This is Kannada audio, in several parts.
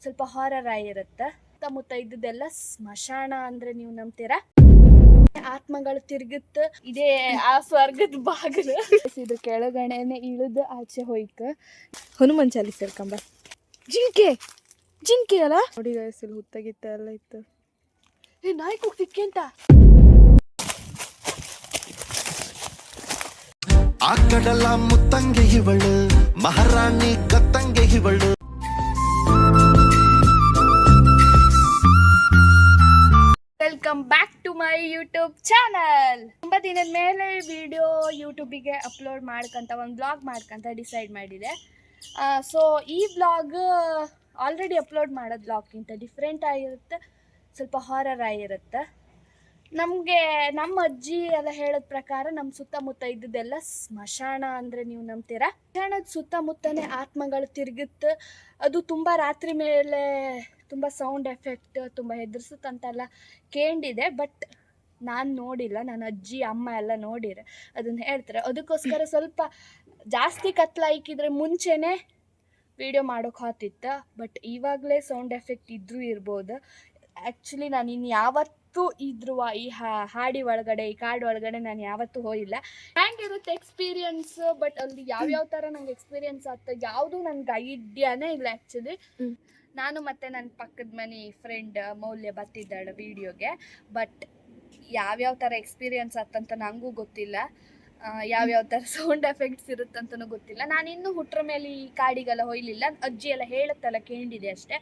ಸ್ವಲ್ಪ ಹಾರರ್ ಆಗಿರುತ್ತೆ. ಸುತ್ತಮುತ್ತ ಇದ್ದಿದ್ದೆಲ್ಲ ಸ್ಮಶಾನ ಅಂದ್ರೆ ನೀವು ನಂಬ್ತೀರಾ? ಆತ್ಮಗಳು ತಿರುಗುತ್ತೆ. ಇದೇ ಆ ಸ್ವರ್ಗದ ಬಾಗಿಲು. ಇದು ಕೆಳಗಡೆನೆ ಇಳಿದು ಆಚೆ ಹೋಯ್ತು. ಹನುಮಾನ್ ಚಾಲಿಸ್ ಹೇಳ್ಕೊಂಬ. ಜಿಂಕೆ ಅಲ್ಲ ನೋಡಿ ಗೈಸ್, ಇಲ್ಲಿ ಹುತ್ತಗಿತ್ತ ಎಲ್ಲ ಇತ್ತು. ನಾಯಿ ಕೂಗ್ತಿಕ್ಕೆ ಅಂತ. ಆ ಕಡಲ ಮುತ್ತಂಗೆ ಇವಳು, ಮಹಾರಾಣಿ ಕತ್ತಂಗೆ ಇವಳು. Welcome back to my YouTube channel. ತುಂಬ ದಿನದ ಮೇಲೆ ವಿಡಿಯೋ ಯೂಟ್ಯೂಬಿಗೆ ಅಪ್ಲೋಡ್ ಮಾಡ್ಕೊಂತ ಒಂದು ಬ್ಲಾಗ್ ಮಾಡ್ಕೊಂತ ಡಿಸೈಡ್ ಮಾಡಿದೆ. ಸೊ ಈ ಬ್ಲಾಗ್ ಆಲ್ರೆಡಿ ಅಪ್ಲೋಡ್ ಮಾಡೋದು ಬ್ಲಾಗ್ಗಿಂತ ಡಿಫ್ರೆಂಟ್ ಆಗಿರುತ್ತೆ, ಸ್ವಲ್ಪ ಹಾರರ್ ಆಗಿರುತ್ತೆ. ನಮಗೆ ನಮ್ಮ ಅಜ್ಜಿ ಎಲ್ಲ ಹೇಳೋದ ಪ್ರಕಾರ ನಮ್ಮ ಸುತ್ತಮುತ್ತ ಇದ್ದಿದ್ದೆಲ್ಲ ಸ್ಮಶಾನ ಅಂದರೆ ನೀವು ನಂಬ್ತೀರಾ? ಸ್ಮಶಾನದ ಸುತ್ತಮುತ್ತನೇ ಆತ್ಮಗಳು ತಿರುಗುತ್ತೆ. ಅದು ತುಂಬ ರಾತ್ರಿ ಮೇಲೆ ತುಂಬ ಸೌಂಡ್ ಎಫೆಕ್ಟ್, ತುಂಬ ಹೆದರ್ಸುತ್ತಂತೆಲ್ಲ ಕೇಳಿದೆ. ಬಟ್ ನಾನು ನೋಡಿಲ್ಲ, ನನ್ನ ಅಜ್ಜಿ ಅಮ್ಮ ಎಲ್ಲ ನೋಡಿರೆ ಅದನ್ನು ಹೇಳ್ತಾರೆ. ಅದಕ್ಕೋಸ್ಕರ ಸ್ವಲ್ಪ ಜಾಸ್ತಿ ಕತ್ಲಾಯ್ಕಿದ್ರೆ ಮುಂಚೆನೇ ವಿಡಿಯೋ ಮಾಡೋಕೆ ಹಾತಿತ್ತು. ಬಟ್ ಇವಾಗಲೇ ಸೌಂಡ್ ಎಫೆಕ್ಟ್ ಇದ್ರೂ ಇರ್ಬೋದು. ಆ್ಯಕ್ಚುಲಿ ನಾನು ಇನ್ನು ಯಾವತ್ತೂ ಇದ್ರುವ ಈ ಹಾಡಿ ಒಳಗಡೆ, ಈ ಕಾಡು ಒಳಗಡೆ ನಾನು ಯಾವತ್ತೂ ಹೋಗಿಲ್ಲ. ಹೆಂಗಿರುತ್ತೆ ಎಕ್ಸ್ಪೀರಿಯನ್ಸ್, ಬಟ್ ಅಲ್ಲಿ ಯಾವ್ಯಾವ ಥರ ನಂಗೆ ಎಕ್ಸ್ಪೀರಿಯನ್ಸ್ ಆಗ್ತದೆ ಯಾವುದೂ ನನಗೆ ಐಡಿಯಾನೇ ಇಲ್ಲ ಆ್ಯಕ್ಚುಲಿ. ನಾನು ಮತ್ತು ನನ್ನ ಪಕ್ಕದ ಮನೆ ಫ್ರೆಂಡ್ ಮೌಲ್ಯ ಬರ್ತಿದ್ದಾಳೆ ವೀಡಿಯೋಗೆ. ಬಟ್ ಯಾವ್ಯಾವ ಥರ ಎಕ್ಸ್ಪೀರಿಯನ್ಸ್ ಆಗ್ತಂತ ನನಗೂ ಗೊತ್ತಿಲ್ಲ, ಯಾವ್ಯಾವ ಥರ ಸೌಂಡ್ ಎಫೆಕ್ಟ್ಸ್ ಇರುತ್ತಂತನೂ ಗೊತ್ತಿಲ್ಲ. ನಾನು ಇನ್ನೂ ಹುಟ್ರ ಮೇಲೆ ಈ ಕಾಡಿಗೆಲ್ಲ ಹೋಯ್ಲಿಲ್ಲ. ಅಜ್ಜಿ ಎಲ್ಲ ಹೇಳುತ್ತಲ್ಲ ಕೇಳಿದೆ ಅಷ್ಟೇ.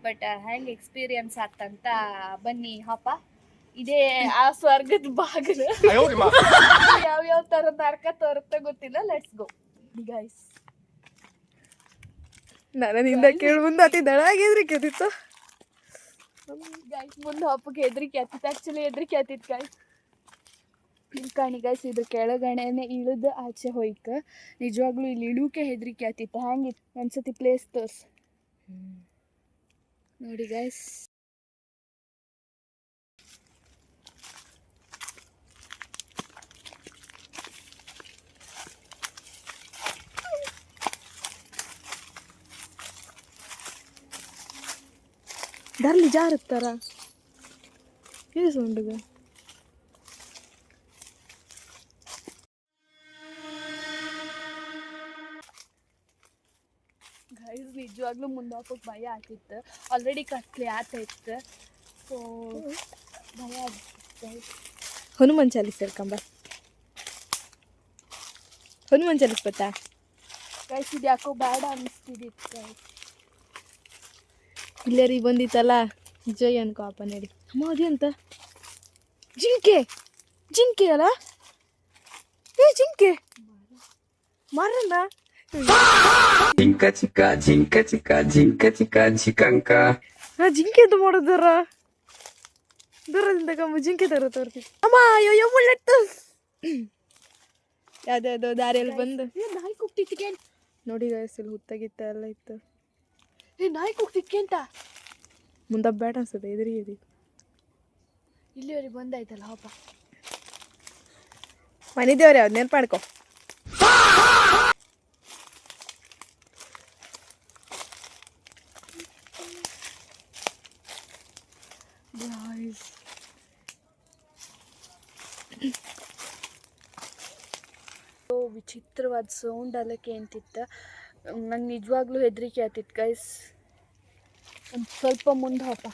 ಬಟ್ ಹೆಂಗೆ ಎಕ್ಸ್ಪೀರಿಯನ್ಸ್ ಆಗ್ತಂತ ಬನ್ನಿ ಹಪ್ಪ. ಇದೇ ಆ ಸ್ವರ್ಗದ ಬಾಗಿಲು. ಯಾವ್ಯಾವ ಥರ ನರ್ಕ ತೋರುತ್ತೆ ಗೊತ್ತಿಲ್ಲ. Let's go guys. ನನ್ನಿಂದ ಕೇಳಿ ಮುಂದೆ ಅತಿ ದಳ ಹೆದ್ರಿಕೆ ಆತಿತ್ತು ಗೈಸ್. ಮುಂದೆ ಹಬ್ಬಕ್ಕೆ ಹೆದ್ರಿಕೆ ಆತಿತ್ತು, ಆ್ಯಕ್ಚುಲಿ ಹೆದ್ರಿಕೆ ಆತಿತ್ತು ಗೈಸ್. ಕಾಣಿ ಗೈಸ್, ಇದು ಕೆಳಗಡೆನೆ ಇಳಿದು ಆಚೆ ಹೋಯ್ತು. ನಿಜವಾಗ್ಲೂ ಇಲ್ಲಿ ಇಳುಕೆ ಹೆದ್ರಿಕೆ ಆತಿತ್ತು. ಹಂಗಿತ್ತು ಒಂದ್ಸತಿ ಪ್ಲೇಸ್ ತೋರ್ಸ್ ನೋಡಿ ಗೈಸ್. ದಾರ್ಲಿ ಜಾರುತ್ತಾರ ಇದು ಸೌಂಡುಗ. ಗೈಸ್ ನಿಜವಾಗ್ಲೂ ಮುಂದೆ ಹೋಗೋಕೆ ಭಯ ಆಗ್ತಿತ್ತು. ಆಲ್ರೆಡಿ ಕತ್ಲೆ ಆತೈತ್ತು. ಸೊ ಭಯ ಆಗ್ತಿತ್ತು. ಹನುಮಾನ್ ಚಾಲಿಸ್ ಹೇಳ್ಕೊಂಬ. ಹನುಮಾನ್ ಚಾಲಿಸ್ ಗೊತ್ತಾ ಗೈಸ್? ಇದು ಯಾಕೋ ಬೇಡ ಅನ್ನಿಸ್ತಿದ್ದಿತ್ತು ಗೈಸ್. ಇಲ್ಲರಿ ಬಂದಿತ್ತಲ್ಲ ಜೈ ಅನ್ಕೋ ಅಪ್ಪ ನಡಿ. ಅಮ್ಮ ಅದೇ ಅಂತ ಜಿಂಕೆ ಅಲ್ಲ? ಜಿಂಕೆ ಮಾರಲ್ಲ. ಜಿಂಕ ಚಿಕ್ಕ ಜಿಂಕ ಜಿಂಕೆ ಅಂತ ಮಾಡೋದಾರ ದೂರದಿಂದ ಕಮ್ಮ ಜಿಂಕೆ ತರ ತೋರ್ತಿ. ಅಮ್ಮ ಅಯ್ಯೋ ಮುಳ್ಳೆಟ್ಟು ಯಾವ್ದಾವ್ದೋ ದಾರಿಯಲ್ಲಿ ಬಂದು ನಾಯಿ ಕೂಗ್ತಿಕ್ಕೆ ನೋಡಿ ಗೈಸ್, ಇಲ್ಲಿ ಹುತ್ತಗಿತ್ತ ಎಲ್ಲ ಇತ್ತು. ನಾಯಿ ಕೂಗ್ತಿಕ್ಕೆ ಅಂತ ಮುಂದೆ ಬೇಡ ಅನ್ಸುತ್ತೆ, ಎದುರಿ ಇಲ್ಲಿವರೆಗೆ ಬಂದಾಯ್ತಲ್ಲ ಹಬ್ಬ. ಮನೆ ದೇವ್ರ ಯಾವ್ದು ನೆನ್ಪು ಮಾಡ್ಕೊ. ವಿಚಿತ್ರವಾದ ಸೌಂಡ್ ಎಲ್ಲ ಕೇಳ್ತಿತ್ತು. ನಂಗೆ ನಿಜವಾಗ್ಲೂ ಹೆದರಿಕೆ ಆಗ್ತಿತ್ತು ಗೈಸ್. ಒಂದು ಸ್ವಲ್ಪ ಮುಂದೆ ಹಪ್ಪ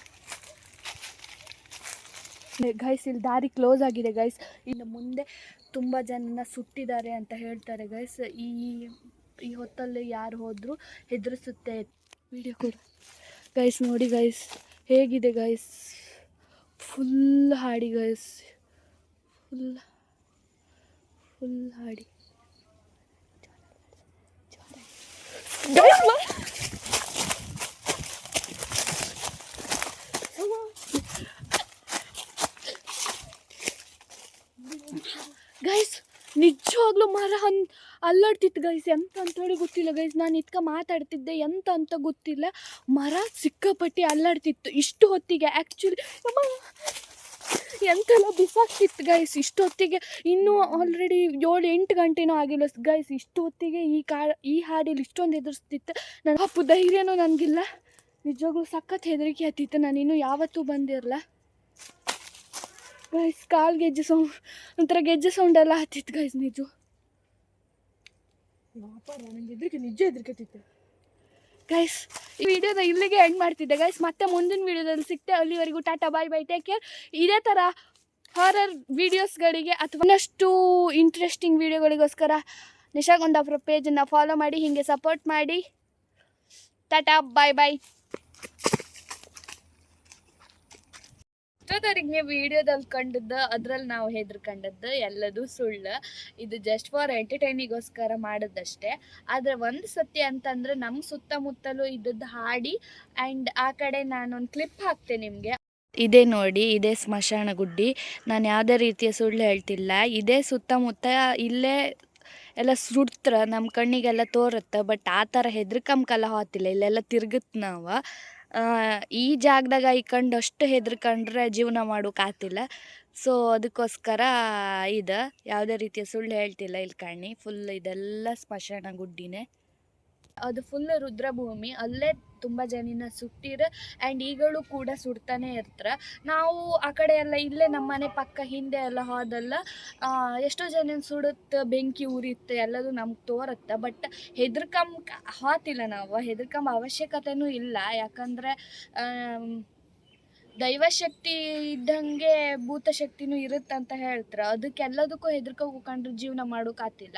ಗೈಸ್. ಇಲ್ಲಿ ದಾರಿ ಕ್ಲೋಸ್ ಆಗಿದೆ ಗೈಸ್. ಇನ್ನು ಮುಂದೆ ತುಂಬ ಜನನ ಸುಟ್ಟಿದ್ದಾರೆ ಅಂತ ಹೇಳ್ತಾರೆ ಗೈಸ್. ಈ ಹೊತ್ತಲ್ಲಿ ಯಾರು ಹೋದರೂ ಹೆದರಿಸುತ್ತೆ. ವಿಡಿಯೋ ಕೂಡ ಗೈಸ್ ನೋಡಿ ಗೈಸ್ ಹೇಗಿದೆ ಗೈಸ್. ಫುಲ್ ಹಾಡಿ ಗೈಸ್, ಫುಲ್ ಹಾಡಿ ಗೈಸ್. ನಿಜವಾಗ್ಲೂ ಮರ ಅಲ್ಲಾಡ್ತಿತ್ತು ಗೈಸ್. ಎಂತ ಅಂತೇಳಿ ಗೊತ್ತಿಲ್ಲ ಗೈಸ್. ನಾನು ಇದ್ಕ ಮಾತಾಡ್ತಿದ್ದೆ, ಎಂತ ಅಂತ ಗೊತ್ತಿಲ್ಲ. ಮರ ಸಿಕ್ಕಾಪಟ್ಟಿ ಅಲ್ಲಾಡ್ತಿತ್ತು ಇಷ್ಟು ಹೊತ್ತಿಗೆ. ಆ್ಯಕ್ಚುಲಿ ಎಂತೆಲ್ಲ ಬಿಸಾಕ್ತಿತ್ತು ಗೈಸ್ ಇಷ್ಟು ಹೊತ್ತಿಗೆ. ಇನ್ನೂ ಆಲ್ರೆಡಿ 7-8 ಗಂಟೆನೂ ಆಗಿಲ್ಲ ಗೈಸ್. ಇಷ್ಟು ಹೊತ್ತಿಗೆ ಈ ಹಾಡಿಯಲ್ಲಿ ಇಷ್ಟೊಂದು ಎದುರಿಸ್ತಿತ್ತು. ನನ್ನ ಅಪ್ಪು ಧೈರ್ಯನೂ ನನಗಿಲ್ಲ. ನಿಜವಾಗ್ಲೂ ಸಖತ್ ಹೆದರಿಕೆ ಹತ್ತಿತ್ತು. ನಾನು ಇನ್ನೂ ಯಾವತ್ತೂ ಬಂದಿರಲ್ಲ ಗೈಸ್. ಕಾಲು ಗೆಜ್ಜೆ ಸೌಂಡ್, ಒಂಥರ ಗೆಜ್ಜೆ ಸೌಂಡ್ ಎಲ್ಲ ಹತ್ತಿತ್ತು ಗೈಸ್. ನಿಜ ನನಗೆ ನಿಜ ಹೆದರಿಕೆ ಗೈಸ್. ಈ ವಿಡಿಯೋದ ಇಲ್ಲಿಗೆ ಎಂಡ್ ಮಾಡ್ತಿದ್ದೆ ಗೈಸ್. ಮತ್ತೆ ಮುಂದಿನ ವಿಡಿಯೋದಲ್ಲಿ ಸಿಗ್ತೆ. ಅಲ್ಲಿವರೆಗೂ ಟಾಟಾ ಬಾಯ್ ಬೈ, ಟೇಕ್ ಕೇರ್. ಇದೇ ಥರ ಹಾರರ್ ವೀಡಿಯೋಸ್ಗಳಿಗೆ ಅಥವಾ ಇನ್ನಷ್ಟು ಇಂಟ್ರೆಸ್ಟಿಂಗ್ ವೀಡಿಯೋಗಳಿಗೋಸ್ಕರ ನಿಶಾ ಕುಂದಾಪುರ ಪೇಜನ್ನು ಫಾಲೋ ಮಾಡಿ, ಹೀಗೆ ಸಪೋರ್ಟ್ ಮಾಡಿ. ಟಾಟಾ ಬಾಯ್ ಬಾಯ್. ನೀವು ವಿಡಿಯೋದಲ್ಲಿ ಕಂಡದ್ದು, ಅದ್ರಲ್ಲಿ ನಾವು ಹೆದರ್ಕೊಂಡದ್ದು ಎಲ್ಲದೂ ಸುಳ್ಳು. ಇದು ಜಸ್ಟ್ ಫಾರ್ ಎಂಟರ್ಟೈನಿಗೋಸ್ಕರ ಮಾಡೋದಷ್ಟೇ. ಆದರೆ ಒಂದು ಸತ್ಯ ಅಂತಂದರೆ ನಮ್ಮ ಸುತ್ತಮುತ್ತಲೂ ಇದ್ದದ್ದು ಹಾಡಿ ಆ್ಯಂಡ್ ಆ ಕಡೆ ನಾನೊಂದು ಕ್ಲಿಪ್ ಹಾಕ್ತೇನೆ ನಿಮಗೆ. ಇದೇ ನೋಡಿ, ಇದೇ ಸ್ಮಶಾನ ಗುಡ್ಡಿ. ನಾನು ಯಾವುದೇ ರೀತಿಯ ಸುಳ್ಳು ಹೇಳ್ತಿಲ್ಲ. ಇದೇ ಸುತ್ತಮುತ್ತ ಇಲ್ಲೇ ಎಲ್ಲ ಸುಡ್ತ್ರ ನಮ್ಮ ಕಣ್ಣಿಗೆಲ್ಲ ತೋರುತ್ತೆ. ಬಟ್ ಆ ಥರ ಹೆದ್ರಕಂಕಲ್ಲ ಹೋತಿಲ್ಲ. ಇಲ್ಲೆಲ್ಲ ತಿರ್ಗುತ್ತೆ ನಾವು. ಈ ಜಾಗದಾಗ ಇಕ್ಕೊಂಡು ಅಷ್ಟು ಹೆದ್ರಕೊಂಡ್ರೆ ಜೀವನ ಮಾಡೋಕ್ಕಾಗ್ತಿಲ್ಲ. ಸೊ ಅದಕ್ಕೋಸ್ಕರ ಇದು ಯಾವುದೇ ರೀತಿಯ ಸುಳ್ಳು ಹೇಳ್ತಿಲ್ಲ. ಇಲ್ಲಿ ಕಣ್ಣಿ ಫುಲ್ ಇದೆಲ್ಲ ಸ್ಮಶಾನ ಗುಡ್ಡಿನೇ. ಅದು ಫುಲ್ ರುದ್ರಭೂಮಿ. ಅಲ್ಲೇ ತುಂಬ ಜನಿನ ಸುಟ್ಟಿರ ಆ್ಯಂಡ್ ಈಗಲೂ ಕೂಡ ಸುಡ್ತಾನೆ ಇರ್ತಾರೆ. ನಾವು ಆ ಕಡೆ ಎಲ್ಲ ಇಲ್ಲೇ ನಮ್ಮ ಮನೆ ಪಕ್ಕ ಹಿಂದೆ ಎಲ್ಲ ಹೋದಲ್ಲ ಎಷ್ಟೋ ಜನ ಸುಡುತ್ತೆ, ಬೆಂಕಿ ಉರಿಯುತ್ತೆ, ಎಲ್ಲದು ನಮ್ಗೆ ತೋರುತ್ತೆ. ಬಟ್ ಹೋತಿಲ್ಲ ನಾವು. ಹೆದರ್ಕಂಬ ಅವಶ್ಯಕತೆನೂ ಇಲ್ಲ. ಯಾಕಂದರೆ ದೈವಶಕ್ತಿ ಇದ್ದಂಗೆ ಭೂತಶಕ್ತಿನೂ ಇರುತ್ತಂತ ಹೇಳ್ತಾರೆ. ಅದಕ್ಕೆಲ್ಲದಕ್ಕೂ ಹೆದರ್ಕೊಂಡ್ರೆ ಜೀವನ ಮಾಡೋಕ್ಕಾಗ್ತಿಲ್ಲ.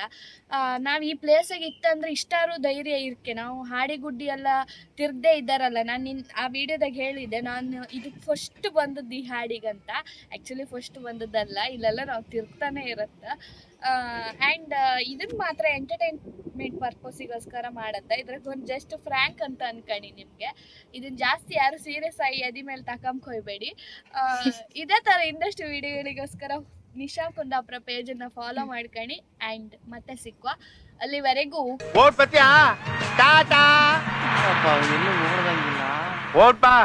ನಾವು ಈ ಪ್ಲೇಸಿಗೆ ಇತ್ತಂದ್ರೆ ಇಷ್ಟಾರು ಧೈರ್ಯ ಇರ್ಕೆ. ನಾವು ಹಾಡಿಗುಡ್ಡಿ ಎಲ್ಲ ತಿರ್ಗದೇ ಇದ್ದಾರಲ್ಲ. ನಾನು ಆ ವಿಡಿಯೋದಾಗ ಹೇಳಿದ್ದೆ, ನಾನು ಇದಕ್ಕೆ ಫಸ್ಟ್ ಬಂದದ್ದು ಈ ಹಾಡಿಗಂತ. ಆ್ಯಕ್ಚುಲಿ ಫಸ್ಟ್ ಬಂದದ್ದಲ್ಲ, ಇಲ್ಲೆಲ್ಲ ನಾವು ತಿರ್ಗ್ತಾನೆ ಇರುತ್ತೆ. ಆ್ಯಂಡ್ ಇದನ್ನು ಮಾತ್ರ ಎಂಟರ್ಟೈನ್ಮೆಂಟ್ ಪರ್ಪಸಿಗೋಸ್ಕರ ಮಾಡುತ್ತೆ. ಇದ್ರಾಗ ಒಂದು ಜಸ್ಟ್ ಫ್ರ್ಯಾಂಕ್ ಅಂತ ಅನ್ಕೊಳ್ಳಿ ನಿಮಗೆ. ಇದನ್ನು ಜಾಸ್ತಿ ಯಾರು ಸೀರಿಯಸ್ ಆಗಿ ಎದಿ ಮೇಲೆ ತಕೊಂಬ್ಕೊಯ್ಬೇಡಿ. ಇದೇ ಥರ ಇನ್ನಷ್ಟು ವಿಡಿಯೋಗಳಿಗೋಸ್ಕರ ನಿಶಾ ಕುಂದಾಪುರ ಪೇಜನ್ನು ಫಾಲೋ ಮಾಡ್ಕೊಳ್ಳಿ. ಆ್ಯಂಡ್ ಮತ್ತೆ ಸಿಕ್ಕುವ. ಅಲ್ಲಿವರೆಗೂ ಓಟ್ ಬಾ